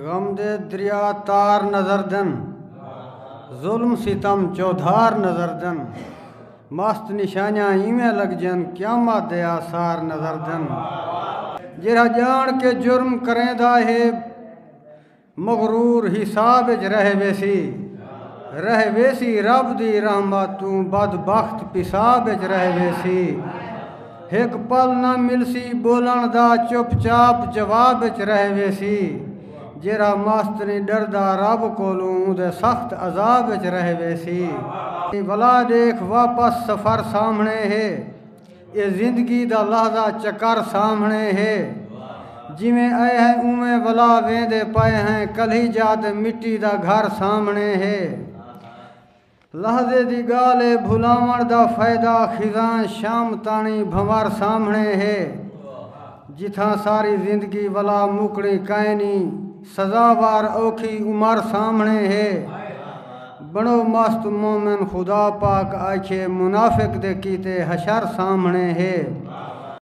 गम दे दरिया तार नजर दन, जुल्म सितम चौधार नजर दन, मस्त निशानियां इवें लग जन, क्यामत दे आसार नजर दन। जिरा जान के जुर्म करेंदा है, मगरूर हिसाब च रह वेसी रब दी रहमत तू बदबख्त पिसाब च रह वेसी। एक पल न मिलसी बोलन दा, चुपचाप जवाब च रह वेसी। जेरा मस्त नहीं डरदा रब कोलों, दे सख्त अजाब च रह वेसी। भला देख वापस सफर सामने है, ये जिंदगी दा लहजा चक्कर सामने है। जिमें आए हैं उमें वला वेंदे पाए हैं, कल ही जात मिट्टी दा घर सामने है। लहजे दी गाले भुलावण दा फायदा, खिजान शाम तानी भंवर सामने है। जिथा सारी जिंदगी वला मुकड़ी कायनी, सजावार औखी उमर सामने है। बड़ो मस्त मोमिन खुदा पाक आखे, मुनाफिक दे कीते हशर सामने है।